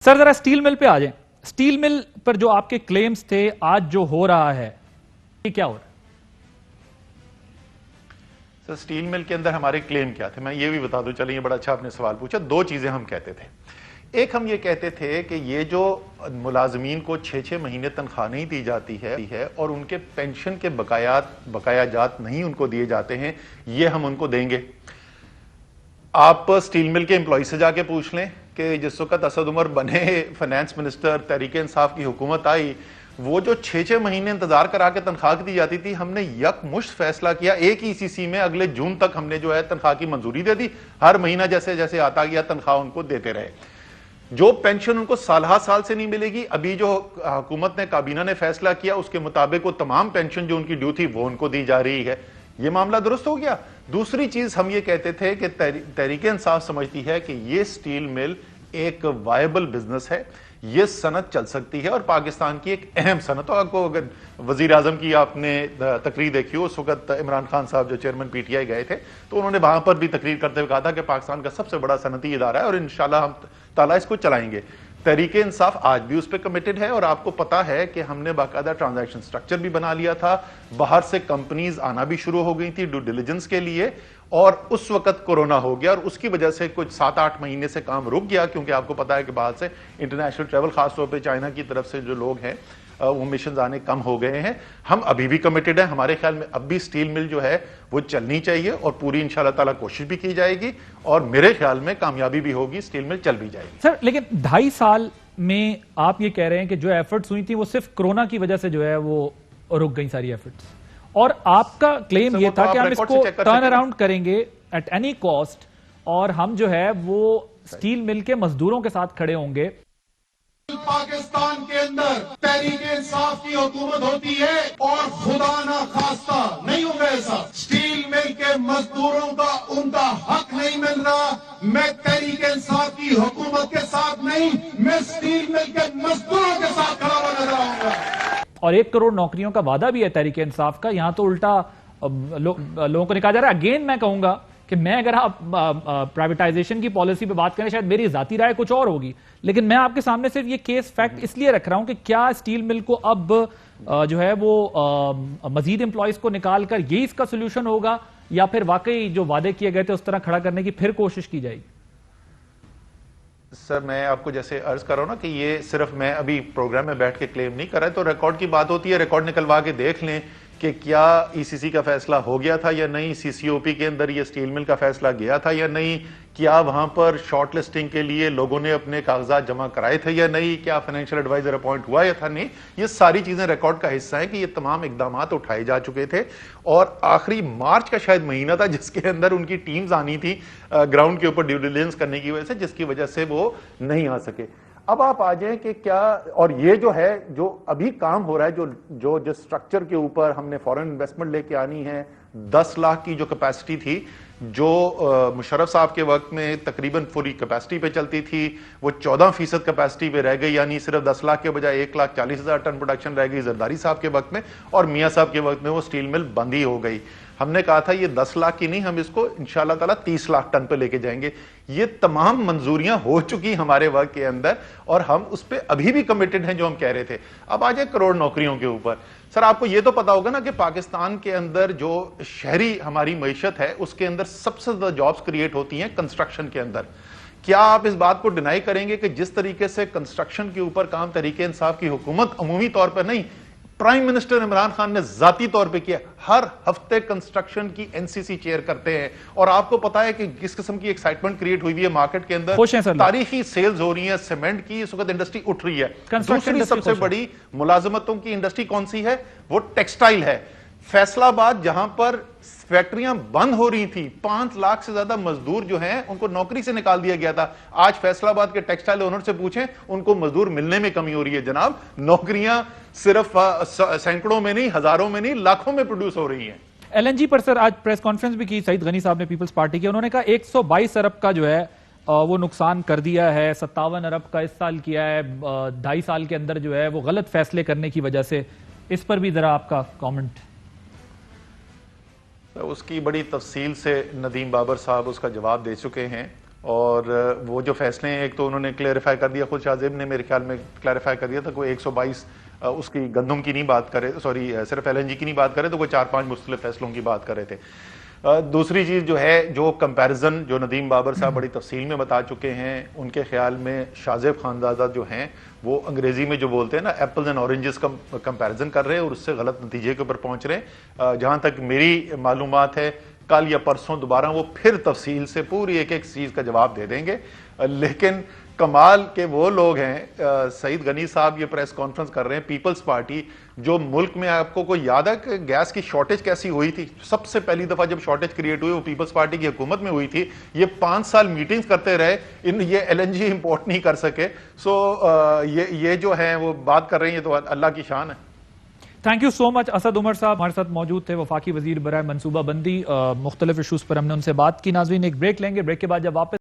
Sir जरा steel mill पे आ जाएं। स्टील मिल पर जो आपके क्लेम्स थे, आज जो हो रहा है ये क्या हो रहा है? सर स्टील मिल के अंदर हमारे क्लेम क्या थे, मैं ये भी बता दूं। चलिए, ये बड़ा अच्छा आपने सवाल पूछा। दो चीजें हम कहते थे। एक, हम ये कहते थे कि ये जो मुलाजमीन को 6-6 महीने तनख्वाह नहीं दी जाती है और उनके पेंशन के बकायाजात नहीं उनको दिए जाते हैं, ये हम उनको देंगे। आप स्टील मिल के एम्प्लॉय से जाके पूछ लें कि जिस वक्त असद उमर बने फाइनेंस मिनिस्टर, तहरीक इंसाफ की हुकूमत आई, वो जो 6-6 महीने इंतजार करा के तनख्वाह दी जाती थी, हमने यकमुश्त फैसला किया। एक ही सीसी में अगले जून तक हमने जो है तनख्वाह की मंजूरी दे दी। हर महीना जैसे जैसे आता गया तनख्वाह उनको देते रहे। जो पेंशन उनको साल से नहीं मिलेगी, अभी जो हुकूमत ने, काबीना ने फैसला किया उसके मुताबिक वो तमाम पेंशन जो उनकी ड्यू थी वो उनको दी जा रही है। ये मामला दुरुस्त हो गया। दूसरी चीज हम ये कहते थे कि तहरीक इंसाफ समझती है कि ये स्टील मिल एक वायबल बिजनेस है, ये सनत चल सकती है और पाकिस्तान की एक अहम सनत। आपको अगर वजीर आजम की आपने तकरीर देखी हो, उस वक्त इमरान खान साहब जो चेयरमैन पीटीआई गए थे, तो उन्होंने वहां पर भी तकरीर करते हुए कहा था कि पाकिस्तान का सबसे बड़ा सनती इदारा है और इंशाल्लाह हम ताला इसको चलाएंगे। तहरीक इंसाफ आज भी उस पर कमिटेड है और आपको पता है कि हमने बाकायदा ट्रांजैक्शन स्ट्रक्चर भी बना लिया था। बाहर से कंपनीज आना भी शुरू हो गई थी ड्यू डिलिजेंस के लिए, और उस वक्त कोरोना हो गया और उसकी वजह से कुछ 7-8 महीने से काम रुक गया, क्योंकि आपको पता है कि बाहर से इंटरनेशनल ट्रैवल, खासतौर पे चाइना की तरफ से जो लोग हैं वो मिशन आने कम हो गए हैं। हम अभी भी कमिटेड हैं। हमारे ख्याल में अब भी स्टील मिल जो है वो चलनी चाहिए और पूरी इंशाल्लाह ताला कोशिश भी की जाएगी और मेरे ख्याल में कामयाबी भी होगी, स्टील मिल चल भी जाएगी। सर लेकिन 2.5 साल में आप ये कह रहे हैं कि जो एफर्ट्स हुई थी वो सिर्फ कोरोना की वजह से जो है वो रुक गई सारी एफर्ट्स, और आपका क्लेम ये था कि हम इसको टर्न अराउंड करेंगे एट एनी कॉस्ट और हम जो है वो स्टील मिल के मजदूरों के साथ खड़े होंगे। पाकिस्तान के अंदर तहरीक इंसाफ की हुकूमत होती है और खुदा ना खास्ता नहीं होगा ऐसा, स्टील मिल के मजदूरों का उनका हक नहीं मिल रहा, मैं तहरीक इंसाफ की हुकूमत के साथ नहीं, मैं स्टील मिल के मजदूरों के साथ खड़ा हुआ नजर आऊंगा। और 1 करोड़ नौकरियों का वादा भी है तहरीक इंसाफ का। यहां तो उल्टा लोगों को निकाला जा रहा है। अगेन मैं कहूंगा कि मैं, अगर आप प्राइवेटाइजेशन की पॉलिसी पे बात करें, शायद मेरी जाती राय कुछ और होगी, लेकिन मैं आपके सामने सिर्फ ये केस फैक्ट इसलिए रख रहा हूं कि क्या स्टील मिल को अब जो है वो मजीद एम्प्लॉयज को निकाल कर ये इसका सोल्यूशन होगा, या फिर वाकई जो वादे किए गए थे उस तरह खड़ा करने की फिर कोशिश की जाएगी? सर मैं आपको जैसे अर्ज कर रहा हूं ना कि ये सिर्फ मैं अभी प्रोग्राम में बैठ के क्लेम नहीं कर रहा है, तो रिकॉर्ड की बात होती है। रिकॉर्ड निकलवा के देख लें कि क्या ईसीसी का फैसला हो गया था या नहीं, सीसीओपी के अंदर ये स्टील मिल का फैसला गया था या नहीं, क्या वहां पर शॉर्ट लिस्टिंग के लिए लोगों ने अपने कागजात जमा कराए थे या नहीं, क्या फाइनेंशियल एडवाइजर अपॉइंट हुआ या था नहीं। ये सारी चीजें रिकॉर्ड का हिस्सा है कि ये तमाम इकदाम उठाए जा चुके थे और आखिरी मार्च का शायद महीना था जिसके अंदर उनकी टीम्स आनी थी ग्राउंड के ऊपर ड्यू डिलिजेंस करने की वजह से, जिसकी वजह से वो नहीं आ सके। अब आप आ जाएं कि क्या, और ये जो है जो अभी काम हो रहा है, जो स्ट्रक्चर के ऊपर हमने फॉरेन इन्वेस्टमेंट लेके आनी है, 10 लाख की जो कैपेसिटी थी, जो मुशर्रफ साहब के वक्त में तकरीबन पूरी कैपेसिटी पे चलती थी, वो 14% कैपेसिटी पे रह गई, यानी सिर्फ 10 लाख के बजाय 1,40,000 टन प्रोडक्शन रह गई जरदारी साहब के वक्त में, और मियां साहब के वक्त में वो स्टील मिल बंद ही हो गई। हमने कहा था ये 10 लाख की नहीं, हम इसको इंशाल्लाह ताला 30 लाख टन पे लेके जाएंगे। ये तमाम मंजूरियां हो चुकी हमारे वर्क के अंदर और हम उस पर अभी भी कमिटेड हैं जो हम कह रहे थे। अब आ जाए करोड़ नौकरियों के ऊपर। सर आपको ये तो पता होगा ना कि पाकिस्तान के अंदर जो शहरी हमारी मईशत है उसके अंदर सबसे ज्यादा जॉब्स क्रिएट होती हैं कंस्ट्रक्शन के अंदर। क्या आप इस बात को डिनाई करेंगे कि जिस तरीके से कंस्ट्रक्शन के ऊपर काम तहरीक इंसाफ की हुकूमत अमूमी तौर पर नहीं, प्राइम मिनिस्टर इमरान खान ने जाती तौर पे किया, हर हफ्ते कंस्ट्रक्शन की एनसीसी चेयर करते हैं और आपको पता है कि किस किस्म की एक्साइटमेंट क्रिएट हुई है मार्केट के अंदर, तारीखी सेल्स हो रही है, सीमेंट की इस वक्त इंडस्ट्री उठ रही है। दूसरी सबसे बड़ी मुलाजमतों की इंडस्ट्री कौन सी है? वो टेक्सटाइल है। फैसलाबाद जहां पर फैक्ट्रियां बंद हो रही थी, 5 लाख से ज्यादा मजदूर जो हैं उनको नौकरी से निकाल दिया गया था। आज फैसलाबाद के टेक्सटाइल ओनर से पूछें, उनको मजदूर मिलने में कमी हो रही है। जनाब, नौकरियां सिर्फ सैकड़ों में नहीं, हजारों में नहीं, लाखों में प्रोड्यूस हो रही हैं। एलएनजी पर सर आज प्रेस कॉन्फ्रेंस भी की सईद गनी साहब ने, पीपल्स पार्टी के। उन्होंने कहा 122 अरब का जो है वो नुकसान कर दिया है, 57 अरब का इस साल किया है, 2.5 साल के अंदर जो है वो गलत फैसले करने की वजह से। इस पर भी जरा आपका कॉमेंट। उसकी बड़ी तफसील से नदीम बाबर साहब उसका जवाब दे चुके हैं اور وہ جو فیصلے ہیں ایک تو انہوں نے کلیریفائی کر دیا, خود شاہ زیب نے میرے خیال میں کلیریفائی کر دیا تھا, کوئی 122 اس کی گندم کی نہیں بات کرے, سوری صرف ایل این جی کی نہیں بات کرے تو کوئی 4-5 مختلف فیصلوں کی بات کر رہے تھے. دوسری چیز جو ہے, جو کمپیرزن جو ندیم بابر صاحب بڑی تفصیل میں بتا چکے ہیں, ان کے خیال میں شاہ زیب خانزادہ جو ہیں وہ انگریزی میں جو بولتے ہیں نا ایپلز اینڈ اورنجز کا کمپیرزن کر رہے ہیں اور اس سے غلط نتیجے کے اوپر پہنچ رہے ہیں. جہاں تک میری معلومات ہے کل یا پرسوں دوبارہ وہ پھر تفصیل سے پوری ایک ایک چیز کا جواب دے دیں گے. لیکن کمال کے وہ لوگ ہیں, سعید غنی صاحب یہ پریس کانفرنس کر رہے ہیں, پیپلز پارٹی جو ملک میں, آپ کو کوئی یاد ہے کہ گیس کی شارٹیج کیسی ہوئی تھی؟ سب سے پہلی دفعہ جب شارٹیج کریٹ ہوئی وہ پیپلز پارٹی کی حکومت میں ہوئی تھی. یہ 5 سال میٹنگز کرتے رہے, یہ ایل این جی امپورٹ نہیں کر سکے. سو یہ جو ہیں وہ بات کر رہے ہیں, یہ تو اللہ کی شان ہے. تھینک یو سو مچ. اسد عمر صاحب ہمارے ساتھ موجود تھے, وفاقی وزیر برائے منصوبہ بندی. مختلف ایشوز پر ہم نے ان سے بات کی. ناظرین ایک بریک لیں گے, بریک کے بعد جب واپس